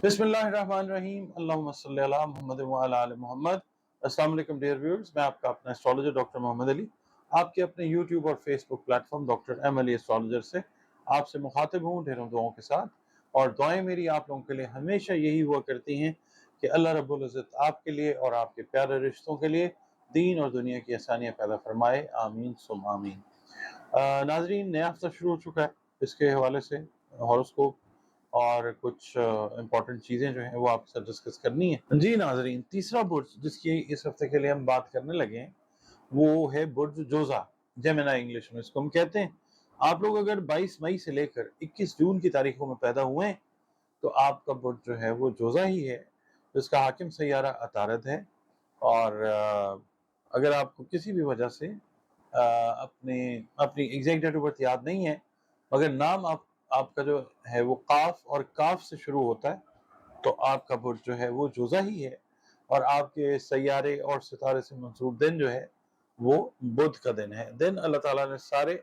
बिस्मिल्लाहिर्रहमानिर्रहीम अल्लाहुम्मा सल्ली अला मुहम्मद व अला आलि मुहम्मद। अस्सलाम वालेकुम डियर व्यूअर्स, मैं आपका अपना एस्ट्रोलॉजर डॉक्टर मोहम्मद अली आपके अपने यूट्यूब और Facebook platform doctor M Ali astrologer से आपसे मुखातिब हूँ ढेरों दुआओं के साथ। और दुआएं मेरी आप लोगों के लिए हमेशा यही हुआ करती हैं कि अल्लाह रब्बुल इज़्ज़त आपके लिए और आपके प्यारे रिश्तों के लिए दीन और दुनिया की आसानियाँ पैदा फरमाए, आमीन सुम आमीन। नाजरीन, नया हफ्ता शुरू हो चुका है। इसके हवाले से हॉरोस्कोप और कुछ इम्पोर्टेंट चीज़ें जो हैं वो आपके साथ डिस्कस करनी है। जी नाजरीन, तीसरा बुर्ज जिसकी इस हफ्ते के लिए हम बात करने लगे हैं वो है बुर्ज जोजा, जेमिनी इंग्लिश में इसको हम कहते हैं। आप लोग अगर 22 मई से लेकर 21 जून की तारीखों में पैदा हुए हैं तो आपका बुर्ज जो है वो जोजा ही है, जिसका हाकिम सैयारा अतारद है। और अगर आपको किसी भी वजह से अपनी एग्जैक्ट डेट ऑफ बर्थ याद नहीं है मगर नाम आपका जो है वो काफ और काफ से शुरू होता है तो आपका बुर्ज जो है वो जोजा ही है। और आपके सैयारे और सितारे से मंसूब दिन जो है वो बुध का दिन है। दिन अल्लाह ताला ने सारे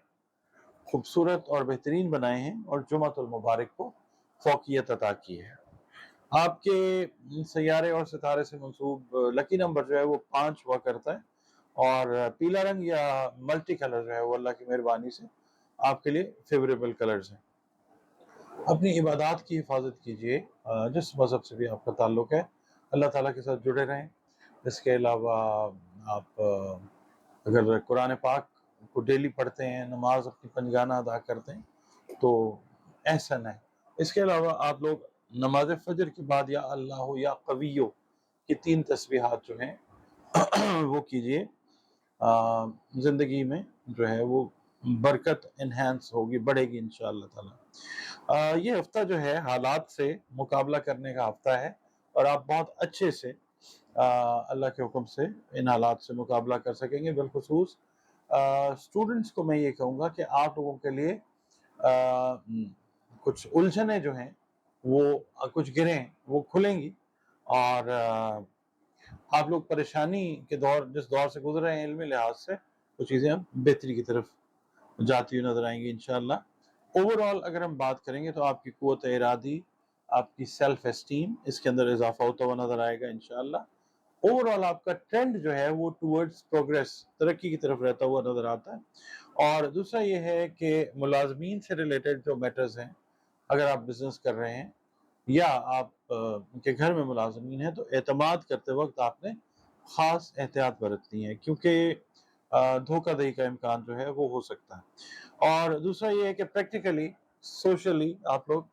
खूबसूरत और बेहतरीन बनाए हैं और जुमातुल मुबारक को फौकियत अता की है। आपके सैयारे और सितारे से मंसूब लकी नंबर जो है वो 5 हुआ करता है। और पीला रंग या मल्टी कलर जो है वो अल्लाह की मेहरबानी से आपके लिए फेवरेबल कलर्स हैं। अपनी इबादत की हिफाजत कीजिए, जिस मज़हब से भी आपका ताल्लुक़ है अल्लाह ताला के साथ जुड़े रहें। इसके अलावा आप अगर कुरान पाक को डेली पढ़ते हैं, नमाज अपनी पंजगाना अदा करते हैं तो एहसन है। इसके अलावा आप लोग नमाज फजर के बाद या अल्लाह या कवियो की 3 तस्बीहात जो हैं वो कीजिए। ज़िंदगी में जो है वो बरकत इन्हेंस होगी, बढ़ेगी इंशाअल्लाह ताला। ये हफ्ता जो है हालात से मुकाबला करने का हफ्ता है और आप बहुत अच्छे से अल्लाह के हुक्म से इन हालात से मुकाबला कर सकेंगे। बिलखुसूस स्टूडेंट्स को मैं ये कहूँगा कि आप लोगों के लिए कुछ उलझनें जो हैं वो कुछ गिरें वो खुलेंगी। और आप लोग परेशानी के दौर जिस दौर से गुजर रहे हैं इल्मी लिहाज से वो चीज़ें अब बेहतरी की तरफ जाती हुई नजर आएंगी इंशाअल्लाह। ओवरऑल अगर हम बात करेंगे तो आपकी कुव्वत इरादी, आपकी सेल्फ एस्टीम, इसके अंदर इजाफा होता हुआ नजर आएगा इंशाअल्लाह। ओवरऑल आपका ट्रेंड जो है वो टूवर्ड्स प्रोग्रेस, तरक्की की तरफ रहता हुआ नजर आता है। और दूसरा ये है कि मुलाजमीन से रिलेटेड जो मैटर्स हैं, अगर आप बिजनेस कर रहे हैं या आप के घर में मुलाजमीन हैं तो एतमाद करते वक्त आपने ख़ास एहतियात बरतनी है क्योंकि धोखाधड़ी का इम्कान जो है वो हो सकता है। और दूसरा ये है कि प्रैक्टिकली सोशली आप लोग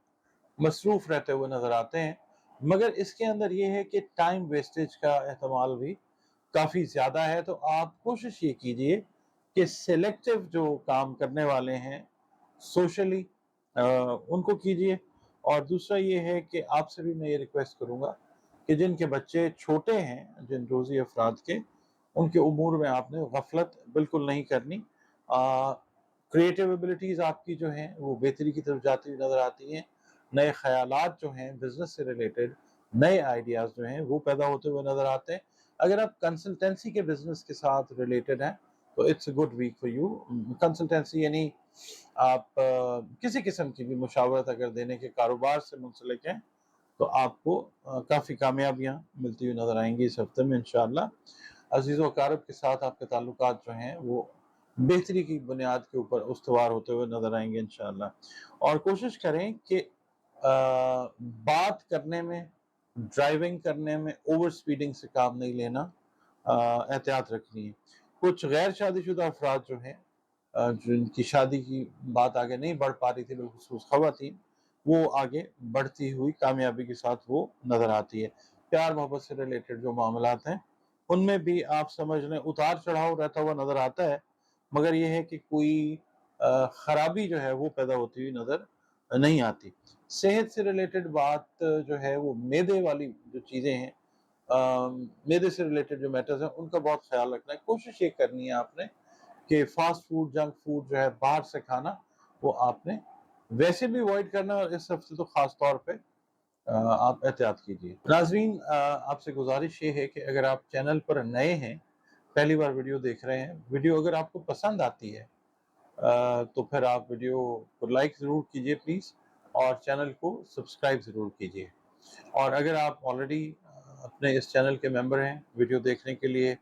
मसरूफ़ रहते हुए नज़र आते हैं, मगर इसके अंदर ये है कि टाइम वेस्टेज का एहतमाल भी काफ़ी ज़्यादा है। तो आप कोशिश ये कीजिए कि सेलेक्टिव जो काम करने वाले हैं सोशली उनको कीजिए। और दूसरा ये है कि आपसे भी मैं ये रिक्वेस्ट करूँगा कि जिनके बच्चे छोटे हैं, जिन रोज़ी अफराद के, उनके उमूर में आपने गफलत बिल्कुल नहीं करनी। क्रिएटिव एबिलिटीज़ आपकी जो हैं वो बेहतरी की तरफ जाती हुई नज़र आती हैं। नए ख़यालात जो हैं बिज़नेस से रिलेटेड, नए आइडियाज़ जो हैं वो पैदा होते हुए नज़र आते हैं। अगर आप कंसल्टेंसी के बिज़नेस के साथ रिलेटेड हैं तो it's a good week for you. Consultancy यानी आप किसी किस्म की भी मुशावरत अगर देने के कारोबार से मुंसलिक हैं तो आपको काफ़ी कामयाबियाँ मिलती हुई नज़र आएंगी इस हफ्ते में इंशाअल्लाह। अज़ीज़ व अक़ारिब के साथ आपके ताल्लुकात जो हैं वो बेहतरी की बुनियाद के ऊपर उस्तवार होते हुए नज़र आएंगे इंशाअल्लाह। और कोशिश करें कि बात करने में, ड्राइविंग करने में ओवर स्पीडिंग से काम नहीं लेना, एहतियात रखनी है। कुछ गैर शादीशुदा अफराद जो हैं जिनकी शादी की बात आगे नहीं बढ़ पा रही थी, बिलखुसूस ख़वातीन, वो आगे बढ़ती हुई कामयाबी के साथ वो नज़र आती है। प्यार मोहब्बत से रिलेटेड जो मामलात हैं उनमें भी आप समझ लें उतार चढ़ाव रहता हुआ नज़र आता है, मगर ये है कि कोई ख़राबी जो है वो पैदा होती हुई नज़र नहीं आती। सेहत से रिलेटेड बात जो है वो मैदे वाली जो चीज़ें हैं, मैदे से रिलेटेड जो मैटर्स हैं उनका बहुत ख्याल रखना है। कोशिश ये करनी है आपने कि फास्ट फूड, जंक फूड जो है बाहर से खाना वो आपने वैसे भी अवॉइड करना है और इस हफ्ते तो ख़ास तौर पे आप एहतियात कीजिए। नाज़रीन, आपसे गुजारिश ये है कि अगर आप चैनल पर नए हैं, पहली बार वीडियो देख रहे हैं, वीडियो अगर आपको पसंद आती है तो फिर आप वीडियो को लाइक ज़रूर कीजिए प्लीज़ और चैनल को सब्सक्राइब ज़रूर कीजिए। اور اگر آپ آلریڈی اپنے اس چینل کے ممبر ہیں، ویڈیو دیکھنے کے لیے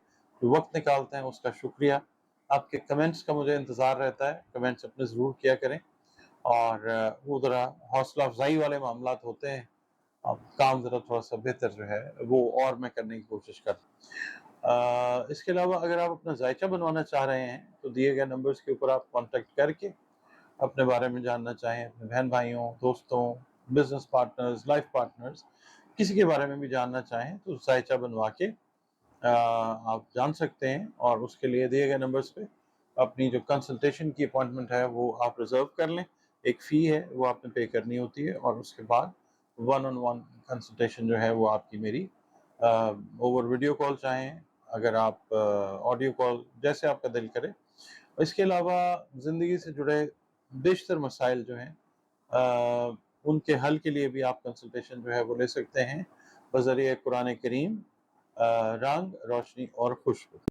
جو وقت نکالتے ہیں، اس کا شکریہ۔ آپ کے کمنٹس کا مجھے انتظار رہتا ہے، کمنٹس اپنے ضرور کیا کریں، اور وہ ذرا حوصلہ افزائی والے معاملات ہوتے ہیں، اب کام ذرا تھوڑا سا بہتر جو ہے وہ اور میں کرنے کی کوشش کرتا ہوں۔ اس کے علاوہ اگر آپ اپنا ذائچہ بنوانا چاہ رہے ہیں تو دیے گئے نمبرز کے اوپر آپ کانٹیکٹ کر کے اپنے بارے میں جاننا چاہیں، اپنے بہن بھائیوں، دوستوں، بزنس پارٹنرز، لائف پارٹنرز، کسی کے بارے میں بھی جاننا چاہیں تو ذائچہ بنوا کے آپ جان سکتے ہیں، اور اس کے لیے دیے گئے نمبرز پہ اپنی جو کنسلٹیشن کی اپوائنٹمنٹ ہے وہ آپ ریزرو کر لیں۔ ایک فی ہے وہ آپ نے پے کرنی ہوتی ہے، اور اس کے بعد ون آن ون کنسلٹیشن جو ہے وہ آپ کی میری اوور ویڈیو کال چاہیں، اگر آپ آڈیو کال، جیسے آپ کا دل کرے۔ اس کے علاوہ زندگی سے جڑے بیشتر مسائل جو ہیں ان کے حل کے لیے بھی آپ کنسلٹیشن جو ہے وہ لے سکتے ہیں بذریعہ قرآن کریم، رنگ، روشنی اور خوشبو۔